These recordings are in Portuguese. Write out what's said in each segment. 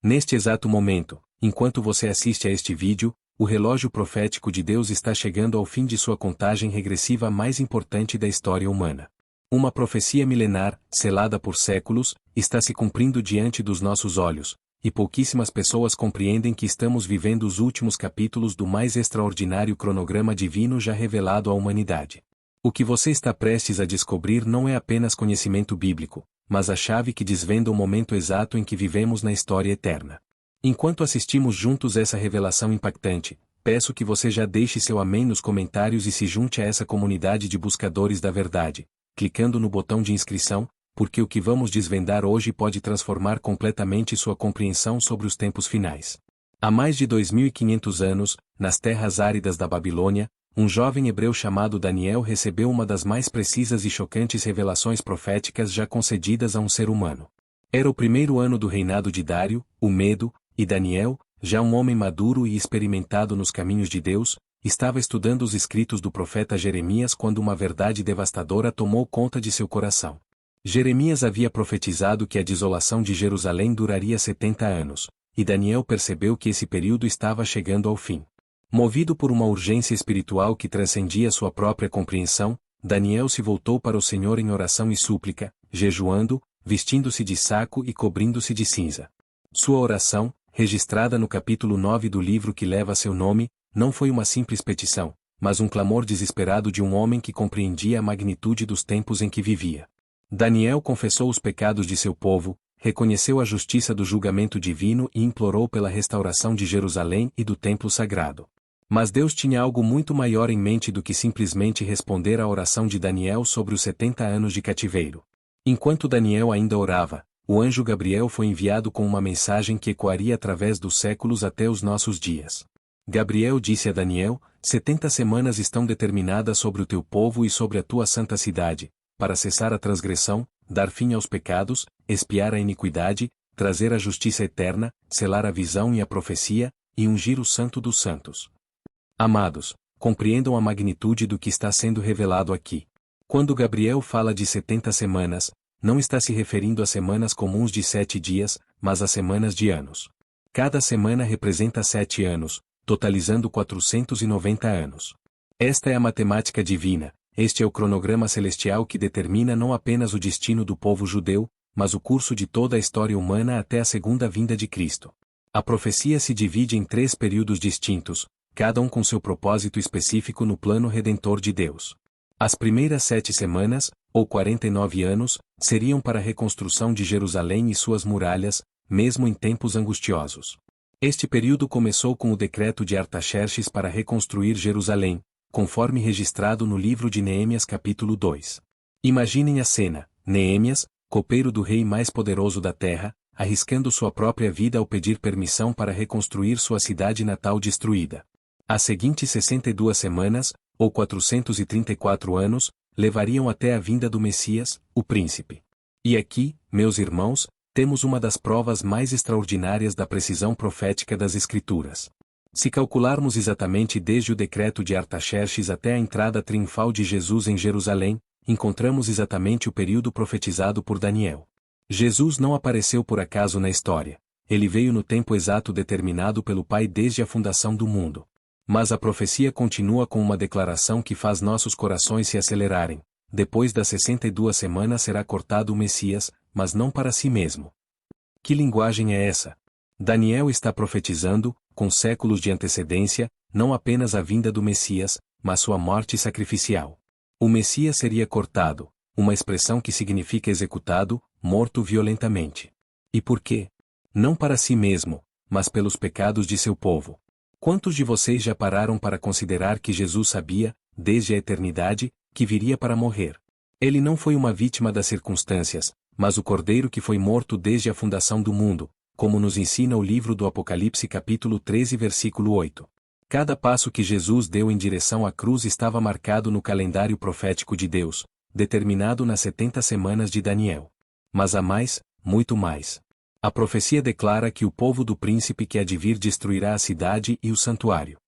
Neste exato momento, enquanto você assiste a este vídeo, o relógio profético de Deus está chegando ao fim de sua contagem regressiva mais importante da história humana. Uma profecia milenar, selada por séculos, está se cumprindo diante dos nossos olhos, e pouquíssimas pessoas compreendem que estamos vivendo os últimos capítulos do mais extraordinário cronograma divino já revelado à humanidade. O que você está prestes a descobrir não é apenas conhecimento bíblico, mas a chave que desvenda o momento exato em que vivemos na história eterna. Enquanto assistimos juntos essa revelação impactante, peço que você já deixe seu amém nos comentários e se junte a essa comunidade de buscadores da verdade, clicando no botão de inscrição, porque o que vamos desvendar hoje pode transformar completamente sua compreensão sobre os tempos finais. Há mais de 2.500 anos, nas terras áridas da Babilônia, um jovem hebreu chamado Daniel recebeu uma das mais precisas e chocantes revelações proféticas já concedidas a um ser humano. Era o primeiro ano do reinado de Dário, o Medo, e Daniel, já um homem maduro e experimentado nos caminhos de Deus, estava estudando os escritos do profeta Jeremias quando uma verdade devastadora tomou conta de seu coração. Jeremias havia profetizado que a desolação de Jerusalém duraria 70 anos, e Daniel percebeu que esse período estava chegando ao fim. Movido por uma urgência espiritual que transcendia sua própria compreensão, Daniel se voltou para o Senhor em oração e súplica, jejuando, vestindo-se de saco e cobrindo-se de cinza. Sua oração, registrada no capítulo 9 do livro que leva seu nome, não foi uma simples petição, mas um clamor desesperado de um homem que compreendia a magnitude dos tempos em que vivia. Daniel confessou os pecados de seu povo, reconheceu a justiça do julgamento divino e implorou pela restauração de Jerusalém e do templo sagrado. Mas Deus tinha algo muito maior em mente do que simplesmente responder à oração de Daniel sobre os 70 anos de cativeiro. Enquanto Daniel ainda orava, o anjo Gabriel foi enviado com uma mensagem que ecoaria através dos séculos até os nossos dias. Gabriel disse a Daniel: 70 semanas estão determinadas sobre o teu povo e sobre a tua santa cidade, para cessar a transgressão, dar fim aos pecados, expiar a iniquidade, trazer a justiça eterna, selar a visão e a profecia, e ungir o Santo dos Santos. Amados, compreendam a magnitude do que está sendo revelado aqui. Quando Gabriel fala de 70 semanas, não está se referindo a semanas comuns de 7 dias, mas a semanas de anos. Cada semana representa 7 anos, totalizando 490 anos. Esta é a matemática divina. Este é o cronograma celestial que determina não apenas o destino do povo judeu, mas o curso de toda a história humana até a segunda vinda de Cristo. A profecia se divide em 3 períodos distintos, cada um com seu propósito específico no plano redentor de Deus. As primeiras 7 semanas, ou 49 anos, seriam para a reconstrução de Jerusalém e suas muralhas, mesmo em tempos angustiosos. Este período começou com o decreto de Artaxerxes para reconstruir Jerusalém, conforme registrado no livro de Neemias capítulo 2. Imaginem a cena: Neemias, copeiro do rei mais poderoso da terra, arriscando sua própria vida ao pedir permissão para reconstruir sua cidade natal destruída. As seguintes 62 semanas, ou 434 anos, levariam até a vinda do Messias, o Príncipe. E aqui, meus irmãos, temos uma das provas mais extraordinárias da precisão profética das Escrituras. Se calcularmos exatamente desde o decreto de Artaxerxes até a entrada triunfal de Jesus em Jerusalém, encontramos exatamente o período profetizado por Daniel. Jesus não apareceu por acaso na história. Ele veio no tempo exato determinado pelo Pai desde a fundação do mundo. Mas a profecia continua com uma declaração que faz nossos corações se acelerarem. Depois das 62 semanas será cortado o Messias, mas não para si mesmo. Que linguagem é essa? Daniel está profetizando, com séculos de antecedência, não apenas a vinda do Messias, mas sua morte sacrificial. O Messias seria cortado, uma expressão que significa executado, morto violentamente. E por quê? Não para si mesmo, mas pelos pecados de seu povo. Quantos de vocês já pararam para considerar que Jesus sabia, desde a eternidade, que viria para morrer? Ele não foi uma vítima das circunstâncias, mas o Cordeiro que foi morto desde a fundação do mundo, como nos ensina o livro do Apocalipse capítulo 13 versículo 8. Cada passo que Jesus deu em direção à cruz estava marcado no calendário profético de Deus, determinado nas 70 semanas de Daniel. Mas há mais, muito mais. A profecia declara que o povo do príncipe que há de vir destruirá a cidade e o santuário.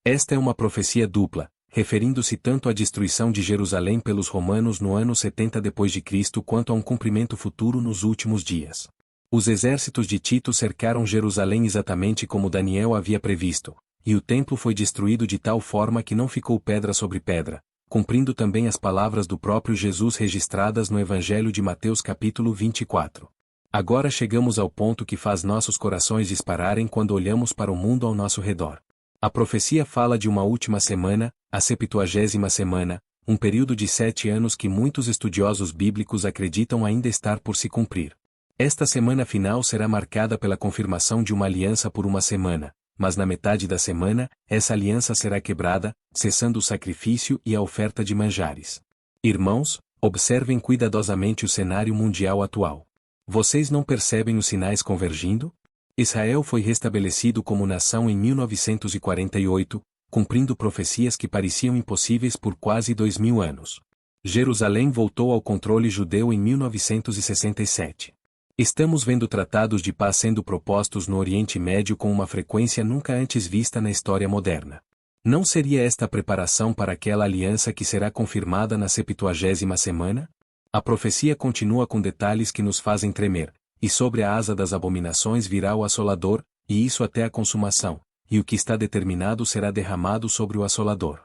Esta é uma profecia dupla, referindo-se tanto à destruição de Jerusalém pelos romanos no ano 70 d.C. quanto a um cumprimento futuro nos últimos dias. Os exércitos de Tito cercaram Jerusalém exatamente como Daniel havia previsto, e o templo foi destruído de tal forma que não ficou pedra sobre pedra, cumprindo também as palavras do próprio Jesus registradas no Evangelho de Mateus capítulo 24. Agora chegamos ao ponto que faz nossos corações dispararem quando olhamos para o mundo ao nosso redor. A profecia fala de uma última semana, a 70ª semana, um período de 7 anos que muitos estudiosos bíblicos acreditam ainda estar por se cumprir. Esta semana final será marcada pela confirmação de uma aliança por uma semana, mas na metade da semana, essa aliança será quebrada, cessando o sacrifício e a oferta de manjares. Irmãos, observem cuidadosamente o cenário mundial atual. Vocês não percebem os sinais convergindo? Israel foi restabelecido como nação em 1948, cumprindo profecias que pareciam impossíveis por quase 2000 anos. Jerusalém voltou ao controle judeu em 1967. Estamos vendo tratados de paz sendo propostos no Oriente Médio com uma frequência nunca antes vista na história moderna. Não seria esta a preparação para aquela aliança que será confirmada na 70ª semana? A profecia continua com detalhes que nos fazem tremer, e sobre a asa das abominações virá o assolador, e isso até a consumação, e o que está determinado será derramado sobre o assolador.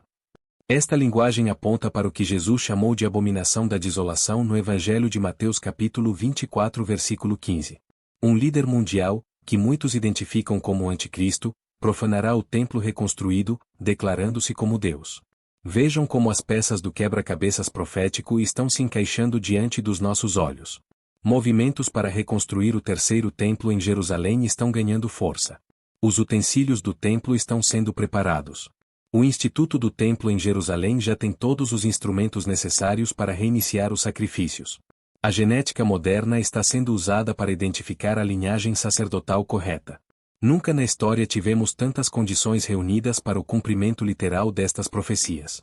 Esta linguagem aponta para o que Jesus chamou de abominação da desolação no Evangelho de Mateus capítulo 24 versículo 15. Um líder mundial, que muitos identificam como o anticristo, profanará o templo reconstruído, declarando-se como Deus. Vejam como as peças do quebra-cabeças profético estão se encaixando diante dos nossos olhos. Movimentos para reconstruir o terceiro templo em Jerusalém estão ganhando força. Os utensílios do templo estão sendo preparados. O Instituto do Templo em Jerusalém já tem todos os instrumentos necessários para reiniciar os sacrifícios. A genética moderna está sendo usada para identificar a linhagem sacerdotal correta. Nunca na história tivemos tantas condições reunidas para o cumprimento literal destas profecias.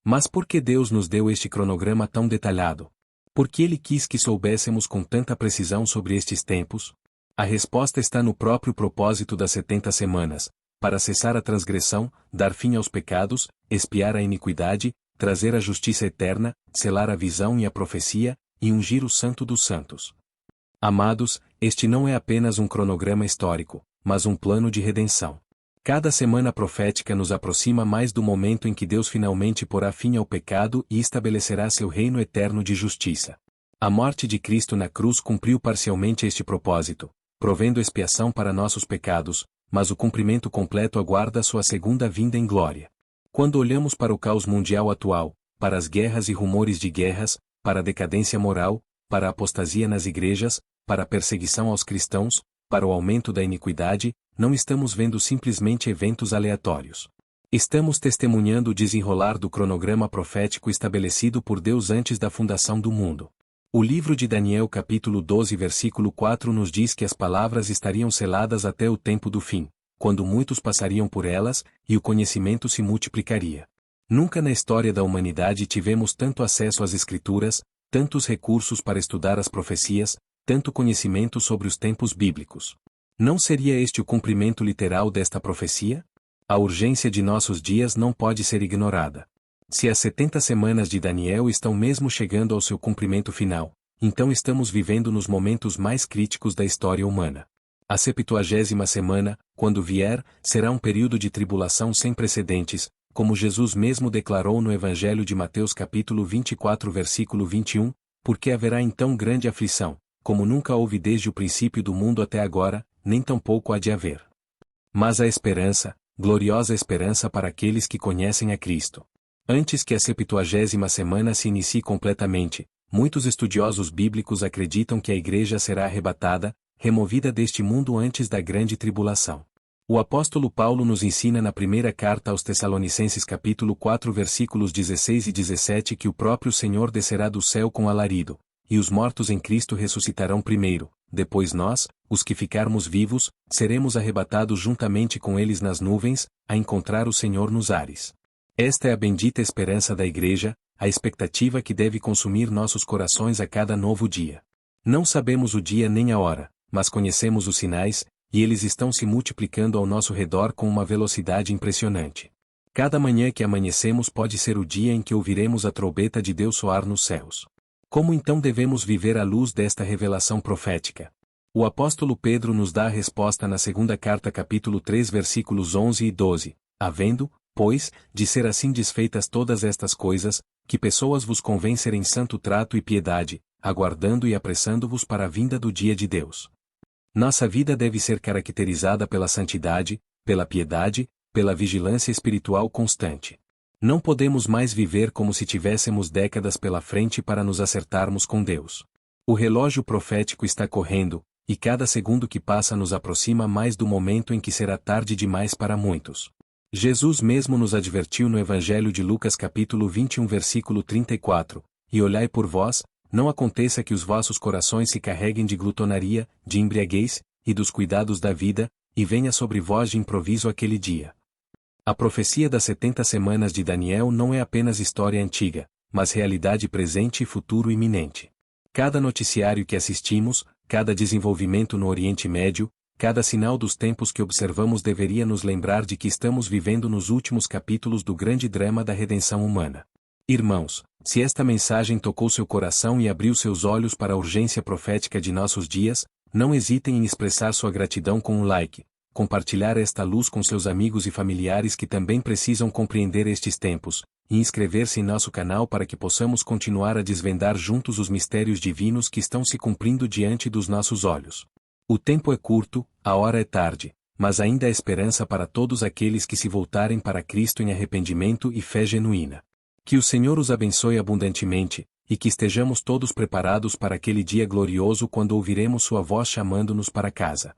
Mas por que Deus nos deu este cronograma tão detalhado? Por que Ele quis que soubéssemos com tanta precisão sobre estes tempos? A resposta está no próprio propósito das 70 semanas, para cessar a transgressão, dar fim aos pecados, expiar a iniquidade, trazer a justiça eterna, selar a visão e a profecia, e ungir o Santo dos Santos. Amados, este não é apenas um cronograma histórico, mas um plano de redenção. Cada semana profética nos aproxima mais do momento em que Deus finalmente porá fim ao pecado e estabelecerá seu reino eterno de justiça. A morte de Cristo na cruz cumpriu parcialmente este propósito, provendo expiação para nossos pecados, mas o cumprimento completo aguarda sua segunda vinda em glória. Quando olhamos para o caos mundial atual, para as guerras e rumores de guerras, para a decadência moral, para a apostasia nas igrejas, para a perseguição aos cristãos, para o aumento da iniquidade, não estamos vendo simplesmente eventos aleatórios. Estamos testemunhando o desenrolar do cronograma profético estabelecido por Deus antes da fundação do mundo. O livro de Daniel capítulo 12 versículo 4 nos diz que as palavras estariam seladas até o tempo do fim, quando muitos passariam por elas, e o conhecimento se multiplicaria. Nunca na história da humanidade tivemos tanto acesso às Escrituras, tantos recursos para estudar as profecias, tanto conhecimento sobre os tempos bíblicos. Não seria este o cumprimento literal desta profecia? A urgência de nossos dias não pode ser ignorada. Se as 70 semanas de Daniel estão mesmo chegando ao seu cumprimento final, então estamos vivendo nos momentos mais críticos da história humana. A 70ª semana, quando vier, será um período de tribulação sem precedentes, como Jesus mesmo declarou no Evangelho de Mateus capítulo 24 versículo 21, porque haverá então grande aflição, como nunca houve desde o princípio do mundo até agora, nem tampouco há de haver. Mas a esperança, gloriosa esperança para aqueles que conhecem a Cristo. Antes que a 70ª semana se inicie completamente, muitos estudiosos bíblicos acreditam que a igreja será arrebatada, removida deste mundo antes da grande tribulação. O apóstolo Paulo nos ensina na primeira carta aos Tessalonicenses capítulo 4 versículos 16 e 17 que o próprio Senhor descerá do céu com alarido, e os mortos em Cristo ressuscitarão primeiro, depois nós, os que ficarmos vivos, seremos arrebatados juntamente com eles nas nuvens, a encontrar o Senhor nos ares. Esta é a bendita esperança da igreja, a expectativa que deve consumir nossos corações a cada novo dia. Não sabemos o dia nem a hora, mas conhecemos os sinais, e eles estão se multiplicando ao nosso redor com uma velocidade impressionante. Cada manhã que amanhecemos pode ser o dia em que ouviremos a trombeta de Deus soar nos céus. Como então devemos viver à luz desta revelação profética? O apóstolo Pedro nos dá a resposta na segunda carta capítulo 3 versículos 11 e 12, havendo, pois, de ser assim desfeitas todas estas coisas, que pessoas vos convencerem santo trato e piedade, aguardando e apressando-vos para a vinda do dia de Deus. Nossa vida deve ser caracterizada pela santidade, pela piedade, pela vigilância espiritual constante. Não podemos mais viver como se tivéssemos décadas pela frente para nos acertarmos com Deus. O relógio profético está correndo, e cada segundo que passa nos aproxima mais do momento em que será tarde demais para muitos. Jesus mesmo nos advertiu no Evangelho de Lucas capítulo 21 versículo 34, e olhai por vós, não aconteça que os vossos corações se carreguem de glutonaria, de embriaguez, e dos cuidados da vida, e venha sobre vós de improviso aquele dia. A profecia das 70 semanas de Daniel não é apenas história antiga, mas realidade presente e futuro iminente. Cada noticiário que assistimos, cada desenvolvimento no Oriente Médio, cada sinal dos tempos que observamos deveria nos lembrar de que estamos vivendo nos últimos capítulos do grande drama da redenção humana. Irmãos, se esta mensagem tocou seu coração e abriu seus olhos para a urgência profética de nossos dias, não hesitem em expressar sua gratidão com um like, compartilhar esta luz com seus amigos e familiares que também precisam compreender estes tempos, e inscrever-se em nosso canal para que possamos continuar a desvendar juntos os mistérios divinos que estão se cumprindo diante dos nossos olhos. O tempo é curto, a hora é tarde, mas ainda há esperança para todos aqueles que se voltarem para Cristo em arrependimento e fé genuína. Que o Senhor os abençoe abundantemente, e que estejamos todos preparados para aquele dia glorioso quando ouviremos sua voz chamando-nos para casa.